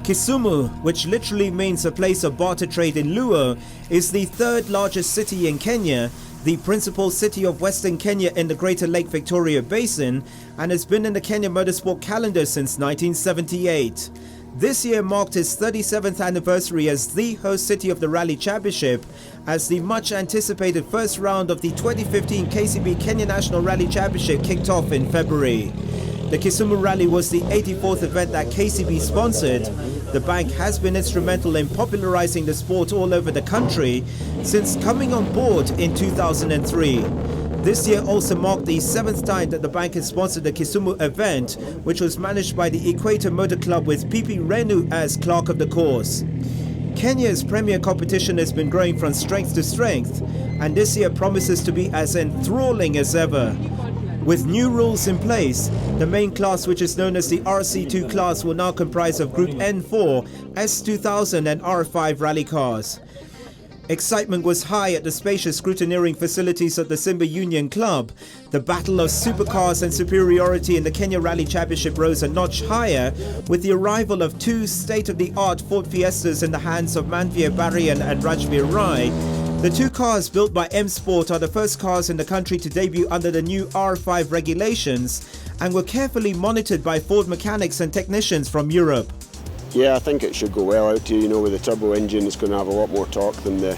Kisumu, which literally means a place of barter trade in Luo, is the third largest city in Kenya, the principal city of Western Kenya in the Greater Lake Victoria Basin, and has been in the Kenya motorsport calendar since 1978. This year marked its 37th anniversary as the host city of the Rally Championship, as the much anticipated first round of the 2015 KCB Kenya National Rally Championship kicked off in February. The Kisumu Rally was the 84th event that KCB sponsored. The bank has been instrumental in popularizing the sport all over the country since coming on board in 2003. This year also marked the 7th time that the bank has sponsored the Kisumu event, which was managed by the Equator Motor Club with PP Renu as clerk of the course. Kenya's premier competition has been growing from strength to strength, and this year promises to be as enthralling as ever. With new rules in place, the main class, which is known as the RC2 class, will now comprise of Group N4, S2000 and R5 rally cars. Excitement was high at the spacious scrutineering facilities of the Simba Union Club. The battle of supercars and superiority in the Kenya Rally Championship rose a notch higher with the arrival of two state-of-the-art Ford Fiestas in the hands of Manvir Barian and Rajveer Rai. The two cars built by M Sport are the first cars in the country to debut under the new R5 regulations and were carefully monitored by Ford mechanics and technicians from Europe. Yeah, I think it should go well out here. With the turbo engine, it's going to have a lot more torque than the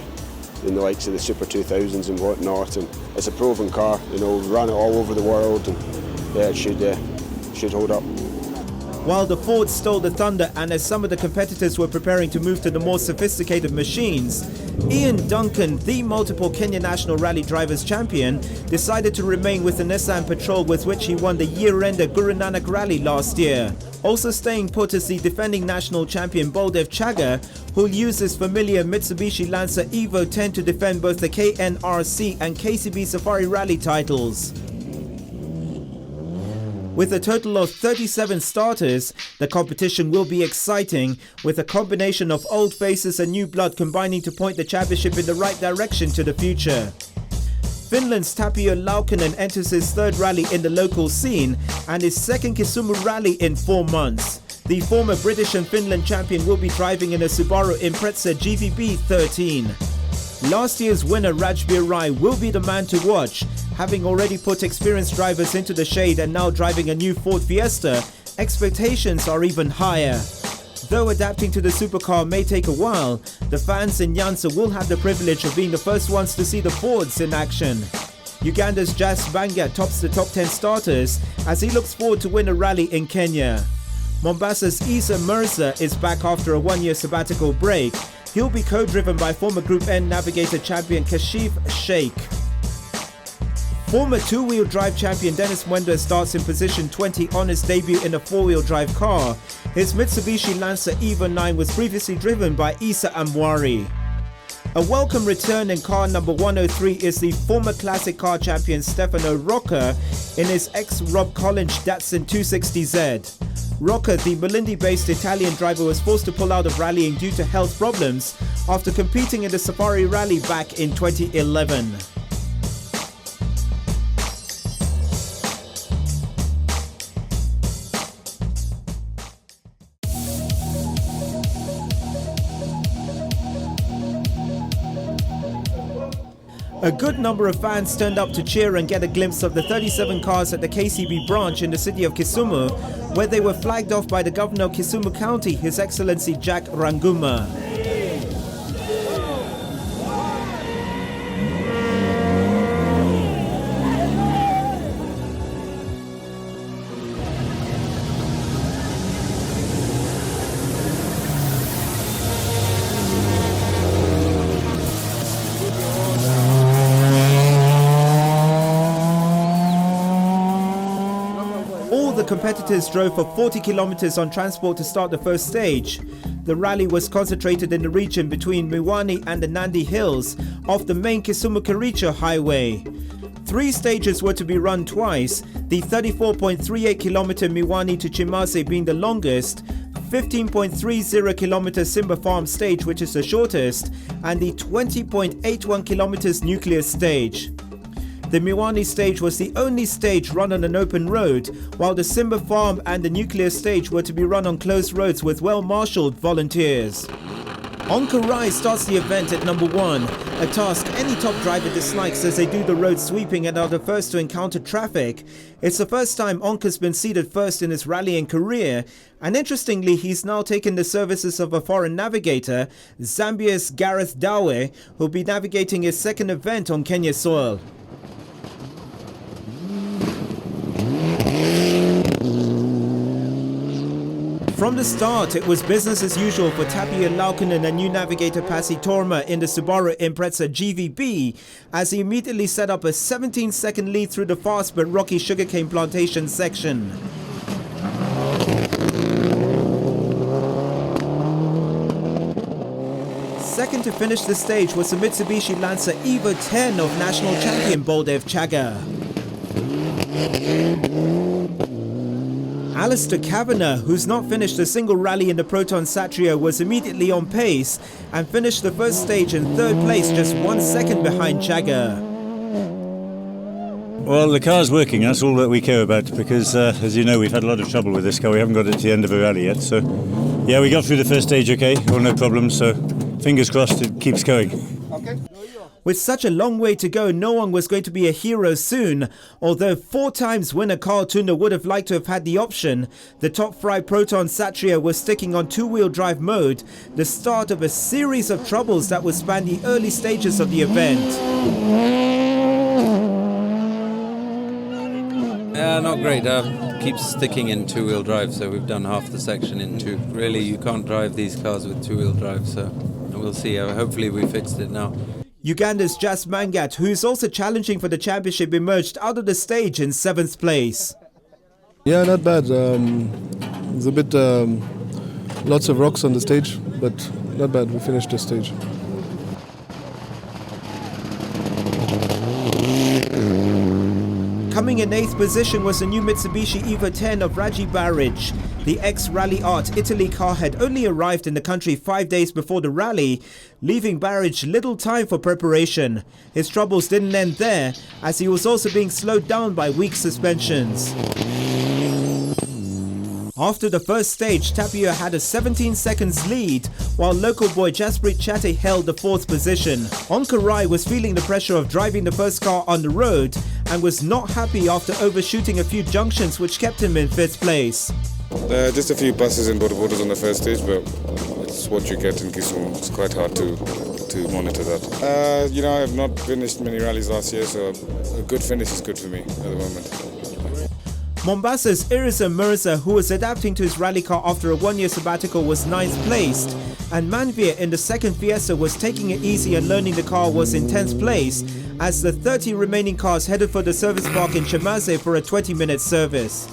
likes of the Super 2000s and whatnot. And it's a proven car. We've run it all over the world, and yeah, it should hold up. While the Ford stole the thunder, and as some of the competitors were preparing to move to the more sophisticated machines, Ian Duncan, the multiple Kenya National Rally Drivers Champion, decided to remain with the Nissan Patrol, with which he won the year-ender Guru Nanak Rally last year. Also staying put is the defending national champion Baldev Chaga, who'll use his familiar Mitsubishi Lancer Evo 10 to defend both the KNRC and KCB Safari Rally titles. With a total of 37 starters, the competition will be exciting, with a combination of old faces and new blood combining to point the championship in the right direction to the future. Finland's Tapio Laukkanen enters his third rally in the local scene and his second Kisumu rally in 4 months. The former British and Finland champion will be driving in a Subaru Impreza GVB 13. Last year's winner Rajveer Rai will be the man to watch, having already put experienced drivers into the shade and now driving a new Ford Fiesta. Expectations are even higher. Though adapting to the supercar may take a while, the fans in Nyanza will have the privilege of being the first ones to see the Fords in action. Uganda's Jas Banga tops the top 10 starters as he looks forward to win a rally in Kenya. Mombasa's Isa Mirza is back after a one-year sabbatical break. He'll be co-driven by former Group N Navigator champion Kashif Sheikh. Former two-wheel drive champion Dennis Mwenda starts in position 20 on his debut in a four-wheel drive car. His Mitsubishi Lancer Evo 9 was previously driven by Isa Amwari. A welcome return in car number 103 is the former classic car champion Stefano Rocca in his ex-Rob Collins Datsun 260Z. Rocca, the Malindi-based Italian driver, was forced to pull out of rallying due to health problems after competing in the Safari Rally back in 2011. A good number of fans turned up to cheer and get a glimpse of the 37 cars at the KCB branch in the city of Kisumu, where they were flagged off by the Governor of Kisumu County, His Excellency Jack Ranguma. The competitors drove for 40 kilometers on transport to start the first stage. The rally was concentrated in the region between Miwani and the Nandi Hills off the main Kisumu-Kericho highway. 3 stages were to be run twice, the 34.38 kilometer Miwani to Chimase being the longest, 15.30 kilometer Simba Farm stage, which is the shortest, and the 20.81 kilometers Nuclear stage. The Miwani stage was the only stage run on an open road, while the Simba Farm and the nuclear stage were to be run on closed roads with well-marshalled volunteers. Onkarai starts the event at number 1, a task any top driver dislikes as they do the road sweeping and are the first to encounter traffic. It's the first time Onka's been seated first in his rallying career, and interestingly he's now taken the services of a foreign navigator, Zambia's Gareth Dawe, who'll be navigating his second event on Kenya soil. From the start, it was business as usual for Tapio Laukkanen and new navigator Pasi Torma in the Subaru Impreza GVB as he immediately set up a 17-second lead through the fast but rocky sugarcane plantation section. Second to finish the stage was the Mitsubishi Lancer Evo 10 of national champion Baldev Chaga. Alistair Kavanagh, who's not finished a single rally in the Proton Satrio, was immediately on pace and finished the first stage in third place, just 1 second behind Chaga. Well, the car's working, that's all that we care about, because as you know, we've had a lot of trouble with this car. We haven't got it to the end of a rally yet, so yeah, we got through the first stage okay, all no problems, so fingers crossed it keeps going. Okay. With such a long way to go, no one was going to be a hero soon. Although 4 times winner Carl Tunda would have liked to have had the option, the top fry Proton Satria was sticking on 2-wheel drive mode, the start of a series of troubles that would span the early stages of the event. Not great. Keeps sticking in 2-wheel drive, so we've done half the section in 2. Really, you can't drive these cars with 2-wheel drive, so we'll see. Hopefully we fixed it now. Uganda's Jas Mangat, who is also challenging for the championship, emerged out of the stage in 7th place. Yeah, not bad. There's a bit, lots of rocks on the stage, but not bad. We finished the stage. Coming in 8th position was the new Mitsubishi Evo 10 of Raji Barrage. The ex-Rally Art Italy car had only arrived in the country 5 days before the rally, leaving Barrage little time for preparation. His troubles didn't end there, as he was also being slowed down by weak suspensions. After the first stage, Tapio had a 17 seconds lead, while local boy Jasprit Chatte held the 4th position. Onkarai was feeling the pressure of driving the first car on the road and was not happy after overshooting a few junctions which kept him in 5th place. Just a few passes and border borders on the first stage, but it's what you get in Kisumu. It's quite hard to monitor that. You know, I have not finished many rallies last year, so a good finish is good for me at the moment. Mombasa's Irisa Mirza, who was adapting to his rally car after a 1-year sabbatical, was 9th placed, and Manvir in the second Fiesta was taking it easy and learning the car was in 10th place, as the 30 remaining cars headed for the service park in Chamaze for a 20-minute service.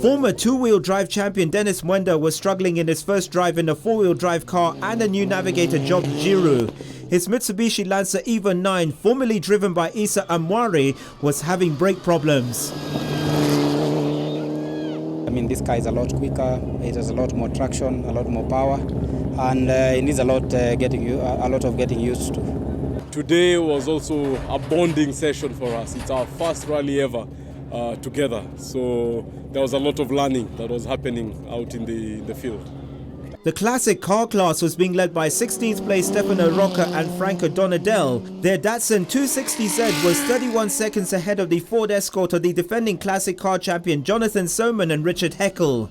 Former 2-wheel drive champion Dennis Mwenda was struggling in his first drive in a 4-wheel drive car and a new navigator Job Giroux. His Mitsubishi Lancer Evo 9, formerly driven by Isa Amwari, was having brake problems. I mean, this car is a lot quicker, it has a lot more traction, a lot more power, and it needs a lot of getting used to. Today was also a bonding session for us. It's our first rally ever together, so there was a lot of learning that was happening out in the field. The classic car class was being led by 16th place Stefano Rocca and Franco Donadel. Their Datsun 260Z was 31 seconds ahead of the Ford Escort of the defending classic car champion Jonathan Soman and Richard Heckel.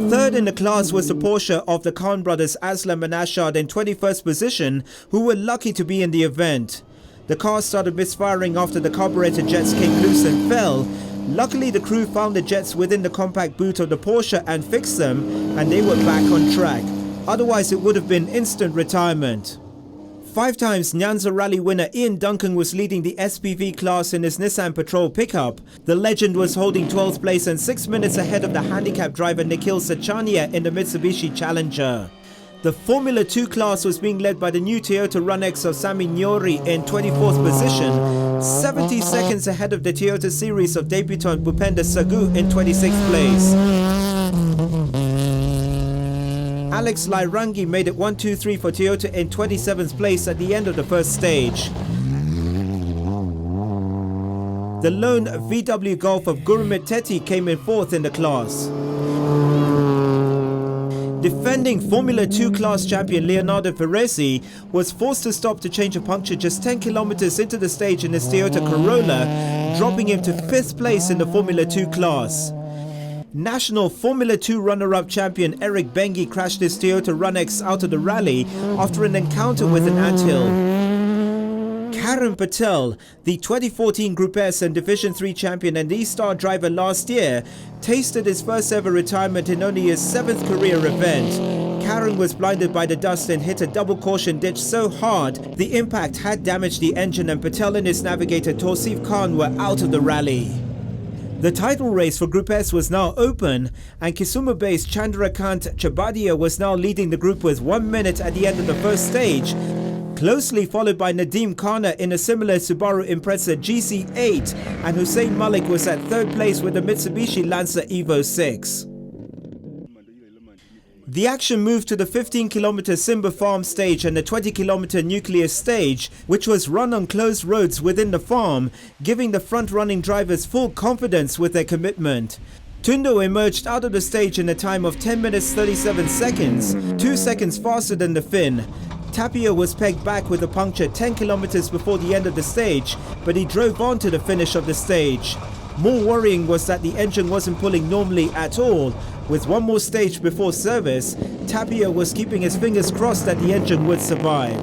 Third in the class was the Porsche of the Khan brothers Aslam and Ashad in 21st position, who were lucky to be in the event. The car started misfiring after the carburetor jets came loose and fell. Luckily, the crew found the jets within the compact boot of the Porsche and fixed them, and they were back on track. Otherwise, it would have been instant retirement. 5 times Nyanza Rally winner Ian Duncan was leading the SPV class in his Nissan Patrol pickup. The legend was holding 12th place and 6 minutes ahead of the handicap driver Nikhil Sachania in the Mitsubishi Challenger. The Formula 2 class was being led by the new Toyota Run-X of Sami Nyori in 24th position, 70 seconds ahead of the Toyota series of debutant Bhupender Sagu in 26th place. Alex Lairangi made it 1-2-3 for Toyota in 27th place at the end of the first stage. The lone VW Golf of Gurumit Teti came in 4th in the class. Defending Formula 2 class champion Leonardo Ferresi was forced to stop to change a puncture just 10 kilometers into the stage in his Toyota Corolla, dropping him to 5th place in the Formula 2 class. National Formula 2 runner-up champion Eric Bengi crashed his Toyota Run-X out of the rally after an encounter with an anthill. Karan Patel, the 2014 Group S and Division 3 champion and E-Star driver last year, tasted his first ever retirement in only his 7th career event. Karan was blinded by the dust and hit a double caution ditch so hard the impact had damaged the engine, and Patel and his navigator Tausif Khan were out of the rally. The title race for Group S was now open, and Kisumu-based Chandrakant Chabadia was now leading the group with 1 minute at the end of the first stage, closely followed by Nadeem Khanna in a similar Subaru Impreza GC8, and Hussein Malik was at 3rd place with the Mitsubishi Lancer Evo 6. The action moved to the 15-kilometer Simba Farm stage and the 20-kilometer Nucleus stage, which was run on closed roads within the farm, giving the front-running drivers full confidence with their commitment. Tundo emerged out of the stage in a time of 10 minutes 37 seconds, 2 seconds faster than the Finn. Tapia was pegged back with a puncture 10 kilometers before the end of the stage, but he drove on to the finish of the stage. More worrying was that the engine wasn't pulling normally at all. With one more stage before service, Tapia was keeping his fingers crossed that the engine would survive.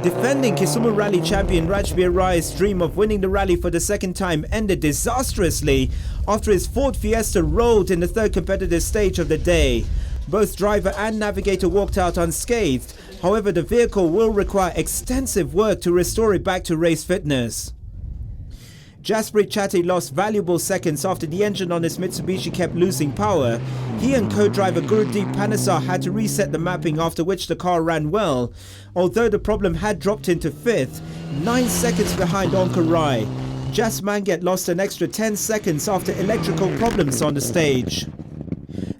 Defending Kisumu Rally champion Rajbir Rai's dream of winning the rally for the second time ended disastrously after his Ford Fiesta rolled in the 3rd competitive stage of the day. Both driver and navigator walked out unscathed. However, the vehicle will require extensive work to restore it back to race fitness. Jasprit Chatty lost valuable seconds after the engine on his Mitsubishi kept losing power. He and co-driver Gurudeep Panesar had to reset the mapping, after which the car ran well, although the problem had dropped into 5th, 9 seconds behind Onkar Rai. Jas Mangat lost an extra 10 seconds after electrical problems on the stage.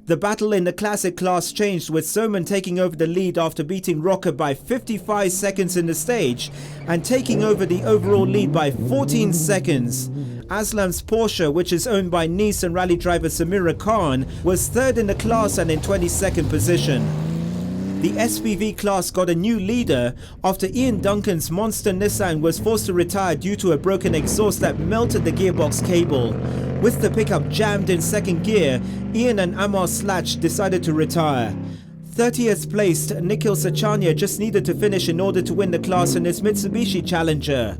The battle in the classic class changed, with Soman taking over the lead after beating Rocker by 55 seconds in the stage and taking over the overall lead by 14 seconds. Aslam's Porsche, which is owned by Nice and rally driver Samira Khan, was 3rd in the class and in 22nd position. The SPV class got a new leader after Ian Duncan's Monster Nissan was forced to retire due to a broken exhaust that melted the gearbox cable. With the pickup jammed in 2nd gear, Ian and Amar Slatch decided to retire. 30th placed Nikhil Sachania just needed to finish in order to win the class in his Mitsubishi Challenger.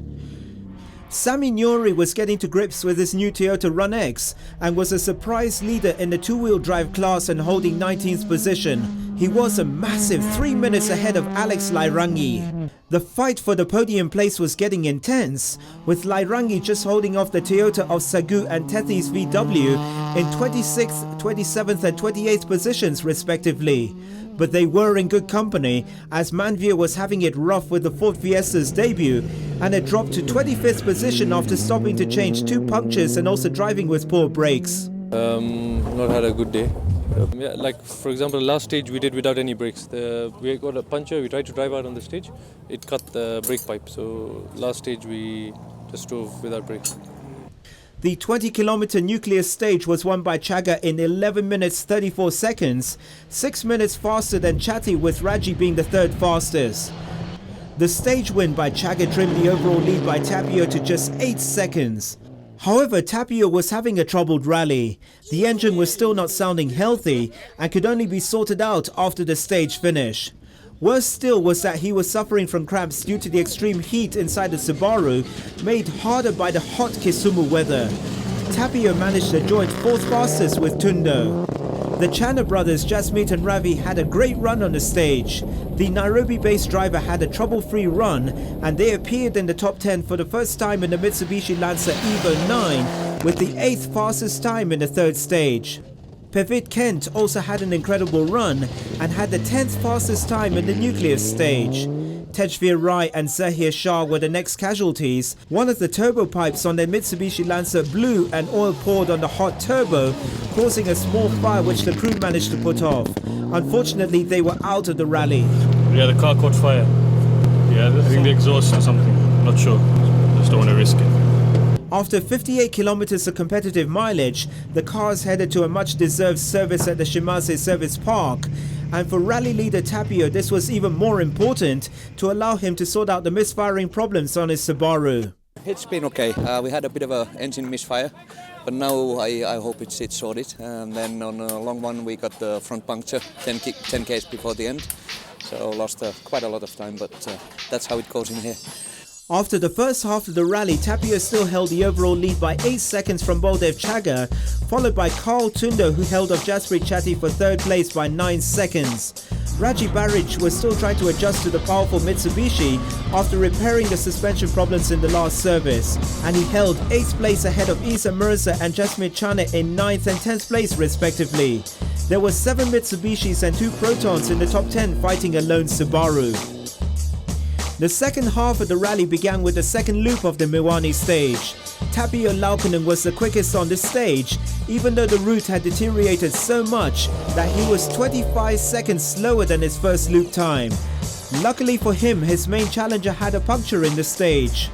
Sami Nyori was getting to grips with his new Toyota Run-X and was a surprise leader in the two-wheel drive class and holding 19th position. He was a massive 3 minutes ahead of Alex Lairangi. The fight for the podium place was getting intense, with Lairangi just holding off the Toyota of Sagu and Tethys VW in 26th, 27th and 28th positions respectively. But they were in good company, as Manvir was having it rough with the Ford Fiesta's debut, and it dropped to 25th position after stopping to change 2 punctures and also driving with poor brakes. Not had a good day. Yeah, like for example, last stage we did without any brakes. We got a puncture, we tried to drive out on the stage, it cut the brake pipe. So last stage we just drove without brakes. The 20-kilometer Nucleus stage was won by Chaga in 11 minutes 34 seconds, 6 minutes faster than Chatty, with Raji being the 3rd fastest. The stage win by Chaga trimmed the overall lead by Tapio to just 8 seconds. However, Tapio was having a troubled rally. The engine was still not sounding healthy and could only be sorted out after the stage finish. Worse still was that he was suffering from cramps due to the extreme heat inside the Subaru, made harder by the hot Kisumu weather. Tapio managed the joint 4th fastest with Tundo. The Channa brothers, Jasmeet and Ravi, had a great run on the stage. The Nairobi-based driver had a trouble-free run, and they appeared in the top 10 for the first time in the Mitsubishi Lancer Evo 9, with the 8th fastest time in the 3rd stage. Pevit Kent also had an incredible run and had the 10th fastest time in the Nucleus stage. Tejveer Rai and Zahir Shah were the next casualties. One of the turbo pipes on their Mitsubishi Lancer blew and oil poured on the hot turbo, causing a small fire which the crew managed to put off. Unfortunately, they were out of the rally. Yeah, the car caught fire. Yeah, I think the exhaust or something. Not sure. Just don't want to risk it. After 58 kilometers of competitive mileage, the cars headed to a much-deserved service at the Shimase Service Park. And for rally leader Tapio, this was even more important to allow him to sort out the misfiring problems on his Subaru. It's been okay. We had a bit of an engine misfire, but now I hope it's sorted. And then on a long one, we got the front puncture 10 k's before the end. So lost quite a lot of time, but that's how it goes in here. After the first half of the rally, Tapio still held the overall lead by 8 seconds from Baldev Chaga, followed by Carl Tundo, who held off Jasprit Chatty for third place by 9 seconds. Raji Baric was still trying to adjust to the powerful Mitsubishi after repairing the suspension problems in the last service, and he held 8th place ahead of Isa Mirza and Jasmine Chane in 9th and 10th place respectively. There were 7 Mitsubishis and 2 Protons in the top 10 fighting a lone Subaru. The second half of the rally began with the second loop of the Miwani stage. Tapio Laukkanen was the quickest on this stage, even though the route had deteriorated so much that he was 25 seconds slower than his first loop time. Luckily for him, his main challenger had a puncture in the stage.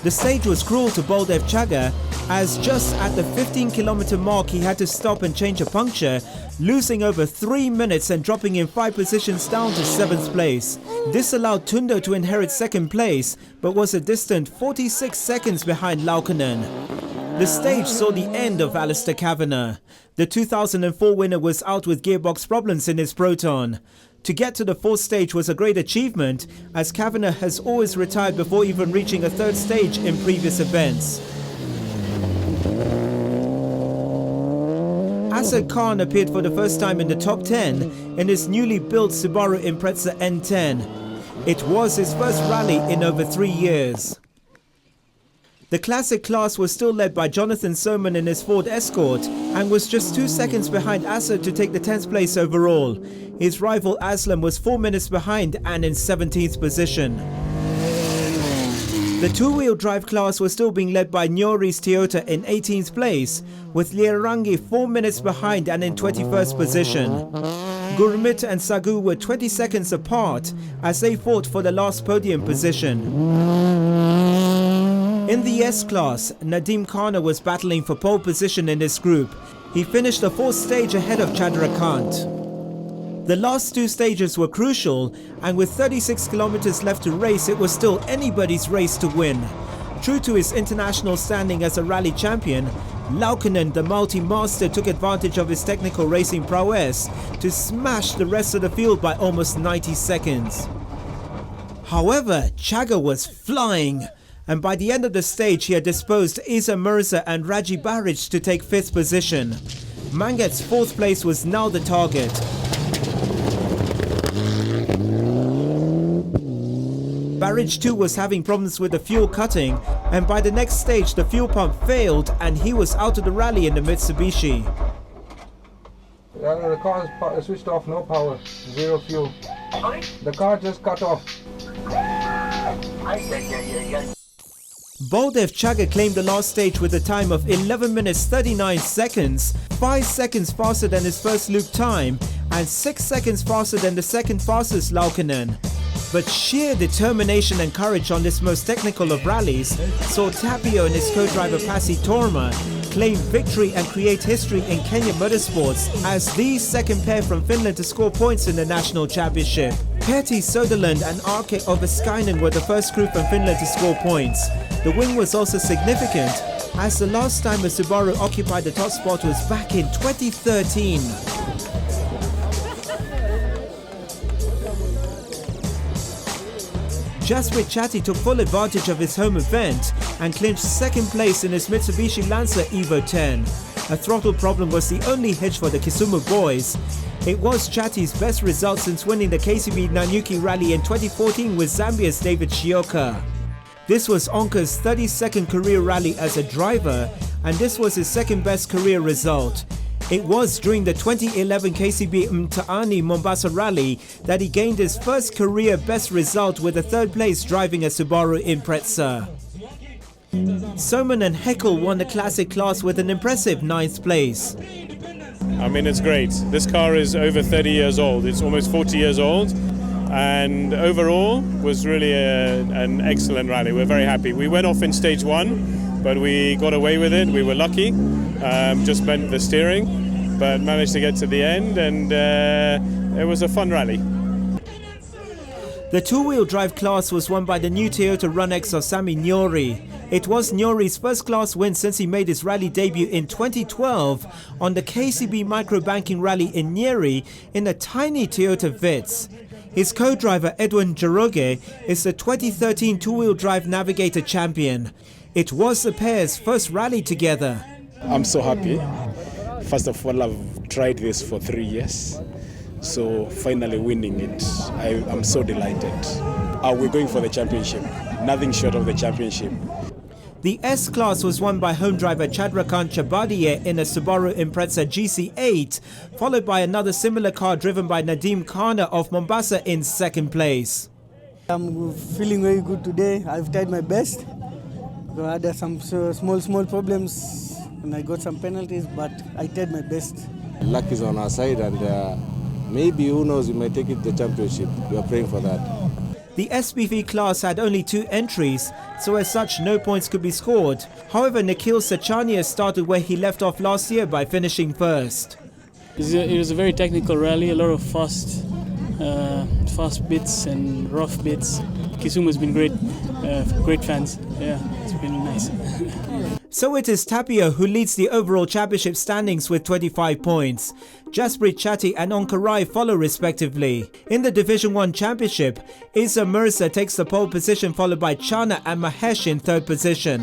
The stage was cruel to Baldev Chaga, as just at the 15-kilometer mark he had to stop and change a puncture, losing over 3 minutes and dropping in 5 positions down to 7th place. This allowed Tundo to inherit 2nd place, but was a distant 46 seconds behind Laukkanen. The stage saw the end of Alistair Kavanagh. The 2004 winner was out with gearbox problems in his Proton. To get to the 4th stage was a great achievement, as Kavanagh has always retired before even reaching a 3rd stage in previous events. Asad Khan appeared for the first time in the top 10 in his newly built Subaru Impreza N10. It was his first rally in over 3 years. The classic class was still led by Jonathan Soman in his Ford Escort and was just 2 seconds behind Asad to take the 10th place overall. His rival Aslam was 4 minutes behind and in 17th position. The two-wheel drive class was still being led by Nyori's Toyota in 18th place, with Liarangi 4 minutes behind and in 21st position. Gurmit and Sagu were 20 seconds apart as they fought for the last podium position. In the S-Class, Nadim Khanna was battling for pole position in this group. He finished the 4th stage ahead of Chandrakant. The last 2 stages were crucial, and with 36 kilometers left to race, it was still anybody's race to win. True to his international standing as a rally champion, Laukkanen, the multi-master, took advantage of his technical racing prowess to smash the rest of the field by almost 90 seconds. However, Chaga was flying, and by the end of the stage he had disposed Isa Mirza and Raji Baric to take 5th position. Mangat's 4th place was now the target. Baric too was having problems with the fuel cutting, and by the next stage the fuel pump failed and he was out of the rally in the Mitsubishi. The car is switched off, no power, 0 fuel. Sorry? The car just cut off. Baldev Chaga claimed the last stage with a time of 11 minutes 39 seconds, 5 seconds faster than his first loop time and 6 seconds faster than the second fastest Laukkanen. But sheer determination and courage on this most technical of rallies saw Tapio and his co-driver Pasi Torma claim victory and create history in Kenya motorsports as the second pair from Finland to score points in the national championship. Pertti Söderlund and Arke Oveskainen were the first crew from Finland to score points. The win was also significant, as the last time a Subaru occupied the top spot was back in 2013. Jasprit Chatty took full advantage of his home event and clinched 2nd place in his Mitsubishi Lancer Evo 10. A throttle problem was the only hitch for the Kisumu boys. It was Chatty's best result since winning the KCB Nanyuki Rally in 2014 with Zambia's David Shioka. This was Onka's 32nd career rally as a driver, and this was his 2nd best career result. It was during the 2011 KCB Mtaani Mombasa Rally that he gained his first career best result with a third place driving a Subaru Impreza. Soman and Heckel won the classic class with an impressive 9th place. I mean, it's great. This car is over 30 years old. It's almost 40 years old. And overall was really an excellent rally. We're very happy. We went off in stage 1, but we got away with it. We were lucky. Just bent the steering, but managed to get to the end, and it was a fun rally. The two-wheel drive class was won by the new Toyota Run-X of Sami Nyori. It was Nyori's first class win since he made his rally debut in 2012 on the KCB Microbanking Rally in Nyeri in a tiny Toyota Vitz. His co-driver Edwin Njoroge is the 2013 two-wheel drive Navigator champion. It was the pair's first rally together. I'm so happy. First of all, I've tried this for 3 years. So finally winning it, I'm so delighted. We're going for the championship. Nothing short of the championship. The S-Class was won by home driver Chadrakant Chabadiye in a Subaru Impreza GC8, followed by another similar car driven by Nadeem Khana of Mombasa in 2nd place. I'm feeling very good today. I've tried my best. I had some small problems and I got some penalties, but I tried my best. Luck is on our side, and maybe, who knows, we might take it to the championship. We are praying for that. The SPV class had only 2 entries, so as such no points could be scored. However, Nikhil Sachania started where he left off last year by finishing first. It was a very technical rally, a lot of fast bits and rough bits. KISUMU has been great, great fans. Yeah, it's been nice. So it is Tapio who leads the overall championship standings with 25 points. Jasprit Chatty and Onkarai follow respectively. In the Division 1 championship, Isa Mirza takes the pole position, followed by Chana and Mahesh in 3rd position.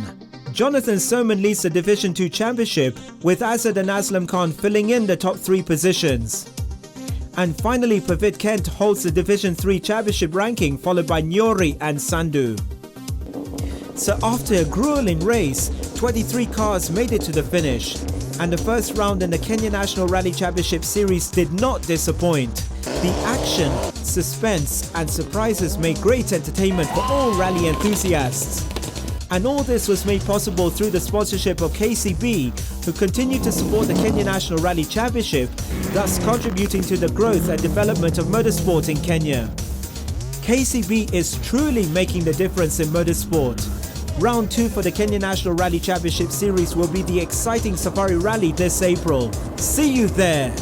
Jonathan Soman leads the Division 2 championship, with Azad and Aslam Khan filling in the top 3 positions. And finally, Pavid Kent holds the Division 3 championship ranking, followed by Nyori and Sandhu. So after a grueling race, 23 cars made it to the finish, and the first round in the Kenya National Rally Championship Series did not disappoint. The action, suspense and surprises made great entertainment for all rally enthusiasts. And all this was made possible through the sponsorship of KCB, who continue to support the Kenya National Rally Championship, thus contributing to the growth and development of motorsport in Kenya. KCB is truly making the difference in motorsport. Round 2 for the Kenya National Rally Championship Series will be the exciting Safari Rally this April. See you there!